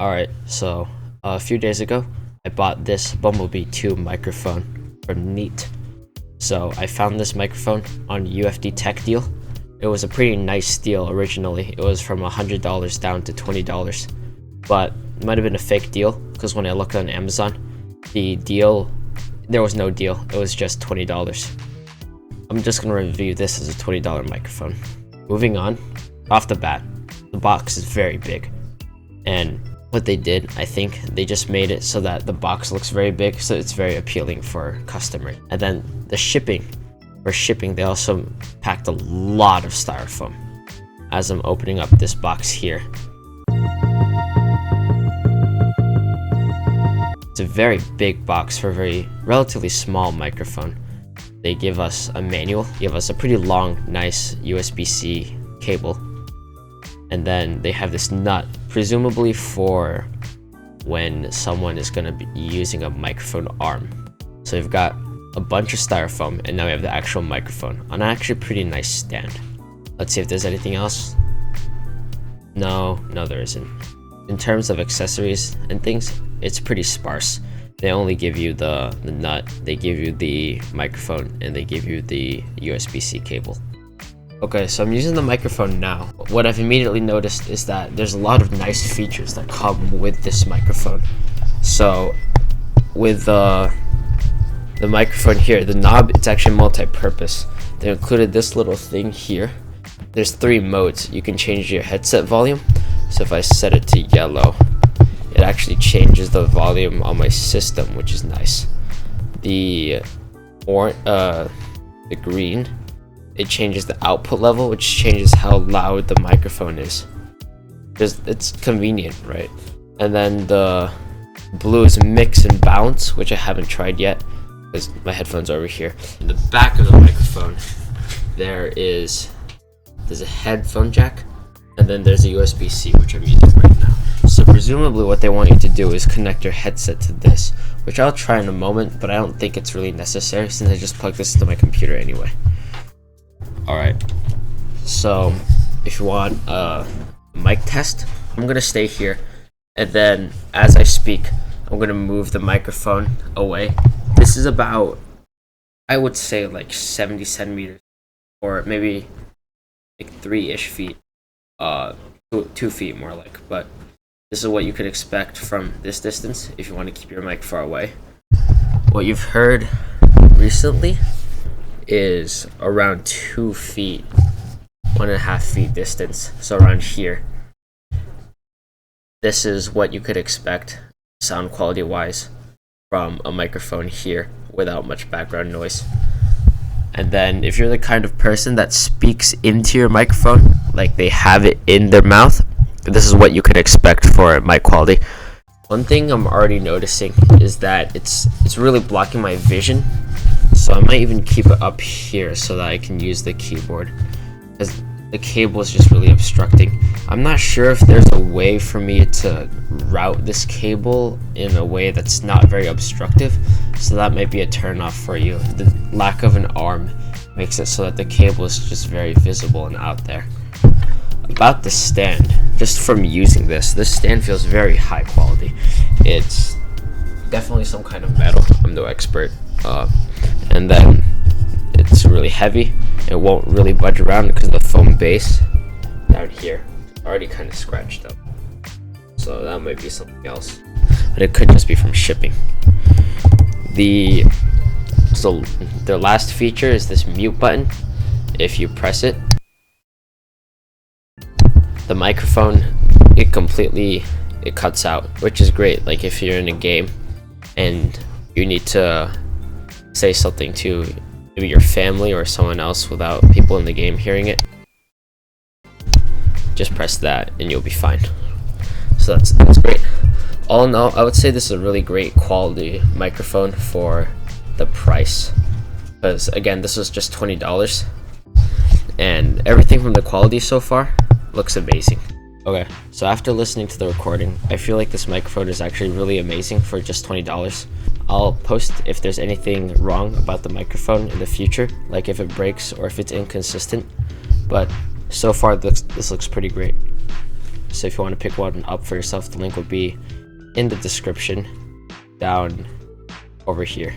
Alright, so a few days ago, I bought this Bumblebee 2 microphone from Neat. So I found this microphone on UFD Tech Deal. It was a pretty nice deal originally. It was from $100 down to $20, but it might have been a fake deal because when I looked on Amazon, there was no deal. It was just $20. I'm just gonna review this as a $20 microphone. Moving on, off the bat, the box is very big, and what they did, I think they just made it so that the box looks very big, so it's very appealing for customers. And then the shipping, they also packed a lot of styrofoam. As I'm opening up this box here, it's a very big box for a very relatively small microphone. They give us a manual, give us a pretty long, nice USB-C cable, and then they have this nut, presumably for when someone is going to be using a microphone arm. So we've got a bunch of styrofoam, and now we have the actual microphone on an actually pretty nice stand. Let's see if there's anything else. No, there isn't. In terms of accessories and things, it's pretty sparse. They only give you the nut, they give you the microphone, and they give you the USB-C cable. Okay, so I'm using the microphone now. What I've immediately noticed is that there's a lot of nice features that come with this microphone. So with the microphone here, the knob, it's actually multi-purpose. They included this little thing here. There's 3 modes. You can change your headset volume. So if I set it to yellow, it actually changes the volume on my system, which is nice. The green, it changes the output level, which changes how loud the microphone is. Because it's convenient, right? And then the blue is mix and bounce, which I haven't tried yet because my headphones are over here. In the back of the microphone, there's a headphone jack, and then there's a USB-C, which I'm using right now. So presumably what they want you to do is connect your headset to this, which I'll try in a moment, but I don't think it's really necessary since I just plug this into my computer anyway. Alright, so if you want a mic test, I'm going to stay here, and then as I speak, I'm going to move the microphone away. This is about, I would say, like 70 centimeters, or maybe like 3-ish feet, 2 feet more like, but this is what you could expect from this distance if you want to keep your mic far away. What you've heard recently is around 2 feet, 1.5 feet distance, so around here. This is what you could expect sound quality wise from a microphone here without much background noise. And then if you're the kind of person that speaks into your microphone, like they have it in their mouth, this is what you could expect for mic quality. One thing I'm already noticing is that it's really blocking my vision. So I might even keep it up here so that I can use the keyboard, because the cable is just really obstructing. I'm not sure if there's a way for me to route this cable in a way that's not very obstructive, so that might be a turn off for you. The lack of an arm makes it so that the cable is just very visible and out there. About the stand, just from using this stand feels very high quality. It's definitely some kind of metal. I'm no expert. And then it's really heavy. It won't really budge around because of the foam base down here. It's already kind of scratched up. So that might be something else. But it could just be from shipping. So the last feature is this mute button. If you press it, the microphone, it cuts out, which is great. Like if you're in a game and you need to say something to maybe your family or someone else without people in the game hearing it, just press that and you'll be fine. So that's great. All in all, I would say this is a really great quality microphone for the price, because again, this was just $20, and everything from the quality so far looks amazing. Okay, so after listening to the recording, I feel like this microphone is actually really amazing for just $20. I'll post if there's anything wrong about the microphone in the future, like if it breaks or if it's inconsistent, but so far this looks pretty great. So if you want to pick one up for yourself, the link will be in the description down over here.